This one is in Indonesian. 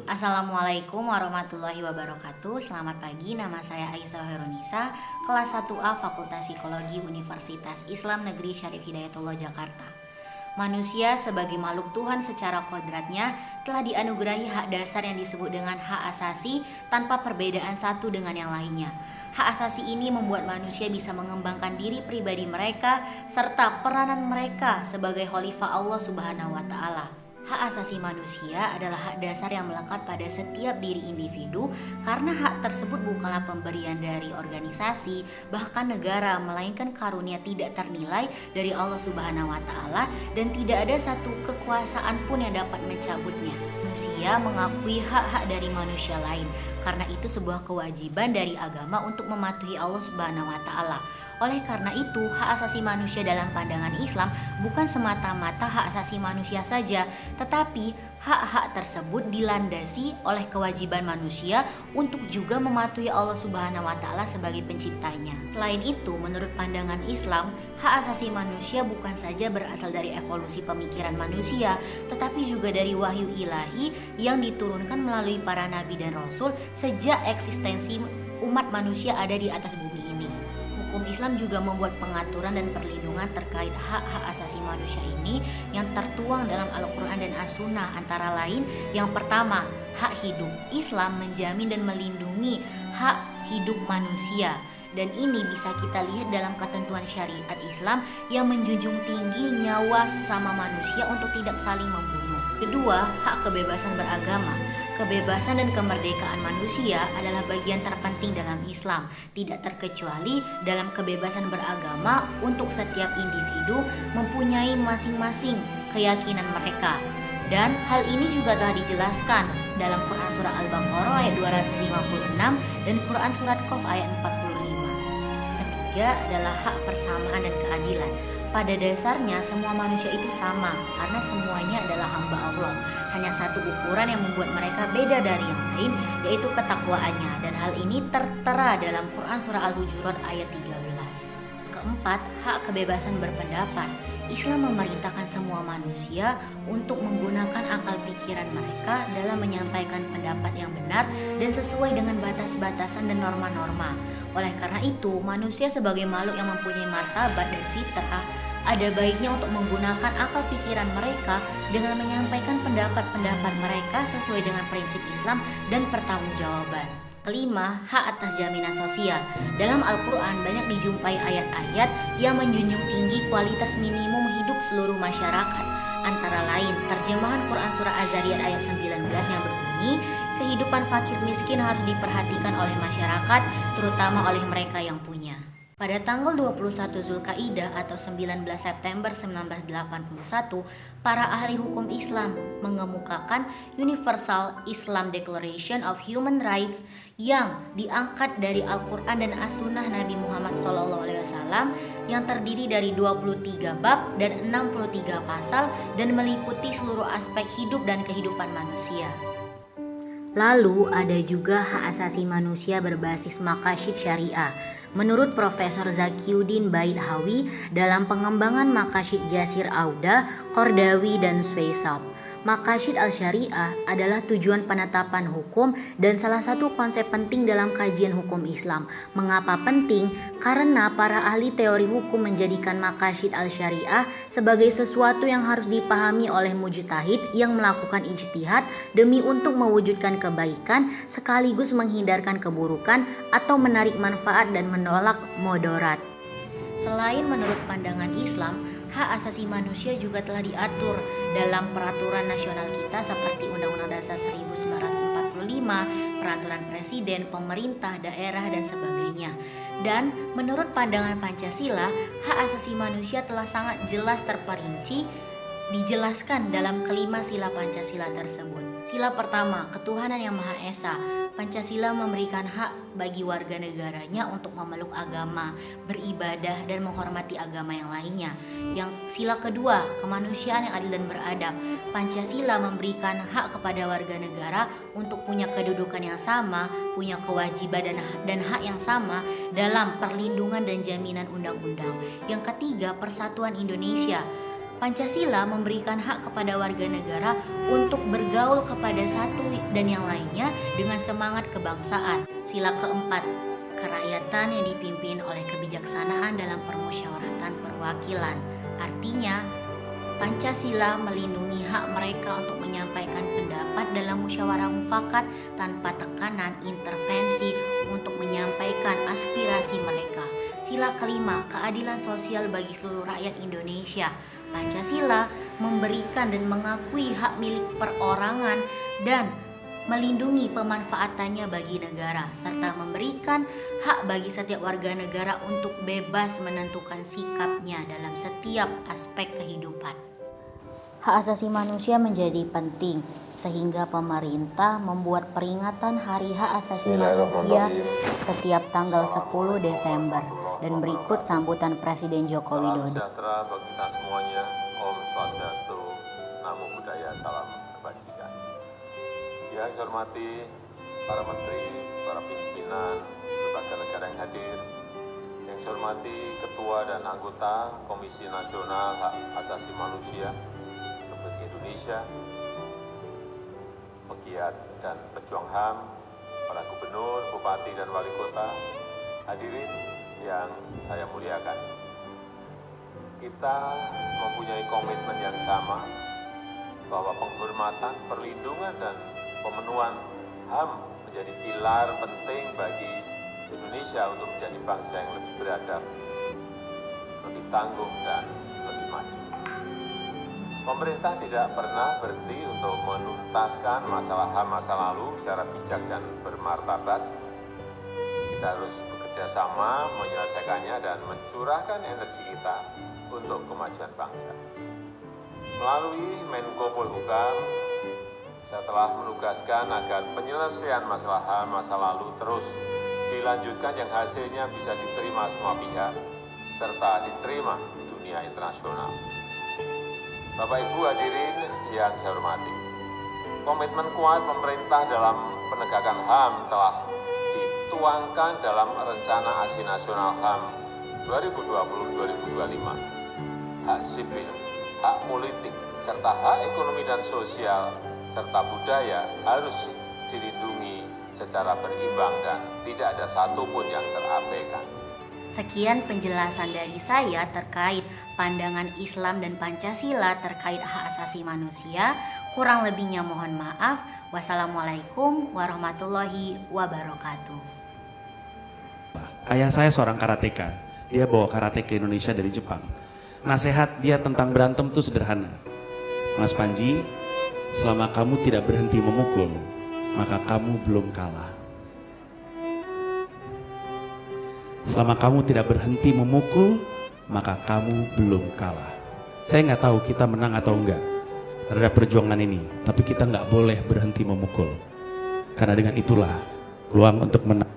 Assalamualaikum warahmatullahi wabarakatuh. Selamat pagi, nama saya Aisyah Heronisa, kelas 1A Fakultas Psikologi Universitas Islam Negeri Syarif Hidayatullah Jakarta. Manusia sebagai makhluk Tuhan secara kodratnya telah dianugerahi hak dasar yang disebut dengan hak asasi tanpa perbedaan satu dengan yang lainnya. Hak asasi ini membuat manusia bisa mengembangkan diri pribadi mereka serta peranan mereka sebagai khalifah Allah Subhanahu wa taala. Hak asasi manusia adalah hak dasar yang melekat pada setiap diri individu karena hak tersebut bukanlah pemberian dari organisasi, bahkan negara, melainkan karunia tidak ternilai dari Allah Subhanahu wa taala dan tidak ada satu kekuasaan pun yang dapat mencabutnya. Manusia mengakui hak-hak dari manusia lain. Karena itu sebuah kewajiban dari agama untuk mematuhi Allah Subhanahu wa taala. Oleh karena itu, hak asasi manusia dalam pandangan Islam bukan semata-mata hak asasi manusia saja, tetapi hak-hak tersebut dilandasi oleh kewajiban manusia untuk juga mematuhi Allah Subhanahu wa taala sebagai penciptanya. Selain itu, menurut pandangan Islam, hak asasi manusia bukan saja berasal dari evolusi pemikiran manusia, tetapi juga dari wahyu ilahi yang diturunkan melalui para nabi dan rasul sejak eksistensi umat manusia ada di atas bumi ini. Hukum Islam juga membuat pengaturan dan perlindungan terkait hak-hak asasi manusia ini yang tertuang dalam Al-Quran dan As-Sunnah, antara lain yang pertama, hak hidup. Islam menjamin dan melindungi hak hidup manusia. Dan ini bisa kita lihat dalam ketentuan syariat Islam yang menjunjung tinggi nyawa sesama manusia untuk tidak saling membunuh. Kedua, hak kebebasan beragama. Kebebasan dan kemerdekaan manusia adalah bagian terpenting dalam Islam, tidak terkecuali dalam kebebasan beragama untuk setiap individu mempunyai masing-masing keyakinan mereka. Dan hal ini juga telah dijelaskan dalam Quran Surah Al-Baqarah ayat 256 dan Quran Surat Qaf ayat 45. Ketiga adalah hak persamaan dan keadilan. Pada dasarnya semua manusia itu sama karena semuanya adalah hamba Allah. Hanya satu ukuran yang membuat mereka beda dari yang lain, yaitu ketakwaannya, dan hal ini tertera dalam Quran Surah Al-Hujurat ayat 13. Keempat, hak kebebasan berpendapat. Islam memerintahkan semua manusia untuk menggunakan akal pikiran mereka dalam menyampaikan pendapat yang benar dan sesuai dengan batas-batasan dan norma-norma. Oleh karena itu, manusia sebagai makhluk yang mempunyai martabat dan fitrah ada baiknya untuk menggunakan akal pikiran mereka dengan menyampaikan pendapat-pendapat mereka sesuai dengan prinsip Islam dan pertanggungjawaban. Kelima, hak atas jaminan sosial. Dalam Al-Quran banyak dijumpai ayat-ayat yang menjunjung tinggi kualitas minimum hidup seluruh masyarakat. Antara lain, terjemahan Quran Surah Az-Zariyat ayat 19 yang berbunyi, kehidupan fakir miskin harus diperhatikan oleh masyarakat, terutama oleh mereka yang punya. Pada tanggal 21 Zulkaidah atau 19 September 1981, para ahli hukum Islam mengemukakan Universal Islam Declaration of Human Rights yang diangkat dari Al-Quran dan As-Sunnah Nabi Muhammad SAW yang terdiri dari 23 bab dan 63 pasal dan meliputi seluruh aspek hidup dan kehidupan manusia. Lalu ada juga hak asasi manusia berbasis maqasid syariah. Menurut Profesor Zakiuddin Baithawi dalam pengembangan maqasid Jasir Auda, Qardawi dan Sweisab, maqasid al-syariah adalah tujuan penetapan hukum dan salah satu konsep penting dalam kajian hukum Islam. Mengapa penting? Karena para ahli teori hukum menjadikan maqasid al-syariah sebagai sesuatu yang harus dipahami oleh mujtahid yang melakukan ijtihad demi untuk mewujudkan kebaikan sekaligus menghindarkan keburukan atau menarik manfaat dan menolak mudarat. Selain menurut pandangan Islam, hak asasi manusia juga telah diatur dalam peraturan nasional kita seperti Undang-Undang Dasar 1945, peraturan presiden, pemerintah, daerah, dan sebagainya. Dan menurut pandangan Pancasila, hak asasi manusia telah sangat jelas terperinci dijelaskan dalam kelima sila Pancasila tersebut. Sila pertama, ketuhanan yang Maha Esa. Pancasila memberikan hak bagi warga negaranya untuk memeluk agama, beribadah, dan menghormati agama yang lainnya. Yang sila kedua, kemanusiaan yang adil dan beradab. Pancasila memberikan hak kepada warga negara untuk punya kedudukan yang sama, punya kewajiban dan hak yang sama dalam perlindungan dan jaminan undang-undang. Yang ketiga, persatuan Indonesia. Pancasila memberikan hak kepada warga negara untuk bergaul kepada satu dan yang lainnya dengan semangat kebangsaan. Sila keempat, kerakyatan yang dipimpin oleh kebijaksanaan dalam permusyawaratan perwakilan. Artinya, Pancasila melindungi hak mereka untuk menyampaikan pendapat dalam musyawarah mufakat tanpa tekanan intervensi untuk menyampaikan aspirasi mereka. Sila kelima, keadilan sosial bagi seluruh rakyat Indonesia. Pancasila memberikan dan mengakui hak milik perorangan dan melindungi pemanfaatannya bagi negara, serta memberikan hak bagi setiap warga negara untuk bebas menentukan sikapnya dalam setiap aspek kehidupan. Hak asasi manusia menjadi penting sehingga pemerintah membuat peringatan Hari Hak Asasi Manusia setiap tanggal 10 Desember dan berikut sambutan Presiden Joko Widodo. Salam sejahtera bagi kita semuanya. Om Swastiastu, Namo Buddhaya, salam kebajikan. Yang saya hormati para menteri, para pimpinan lembaga negara yang hadir, yang saya hormati Ketua dan anggota Komisi Nasional Hak Asasi Manusia Republik Indonesia, pegiat dan pejuang HAM, para gubernur, bupati dan wali kota, hadirin yang saya muliakan. Kita mempunyai komitmen yang sama bahwa penghormatan, perlindungan dan pemenuhan HAM menjadi pilar penting bagi Indonesia untuk menjadi bangsa yang lebih beradab, lebih tangguh dan lebih maju. Pemerintah tidak pernah berhenti untuk menuntaskan masalah HAM masa lalu secara bijak dan bermartabat. Kita harus bekerja sama menyelesaikannya dan mencurahkan energi kita untuk kemajuan bangsa. Melalui Menko Polhukam, saya telah menugaskan agar penyelesaian masalah HAM masa lalu terus dilanjutkan yang hasilnya bisa diterima semua pihak serta diterima di dunia internasional. Bapak Ibu hadirin yang saya hormati, komitmen kuat pemerintah dalam penegakan HAM telah dituangkan dalam Rencana Aksi Nasional HAM 2020-2025. Hak sipil, hak politik, serta hak ekonomi dan sosial, serta budaya harus dilindungi secara berimbang dan tidak ada satupun yang terabaikan. Sekian penjelasan dari saya terkait pandangan Islam dan Pancasila terkait hak asasi manusia. Kurang lebihnya mohon maaf. Wassalamualaikum warahmatullahi wabarakatuh. Ayah saya seorang karateka. Dia bawa karate ke Indonesia dari Jepang. Nasihat dia tentang berantem itu sederhana. Mas Panji, selama kamu tidak berhenti memukul, maka kamu belum kalah. Selama kamu tidak berhenti memukul, maka kamu belum kalah. Saya nggak tahu kita menang atau enggak terhadap perjuangan ini, tapi kita nggak boleh berhenti memukul. Karena dengan itulah peluang untuk menang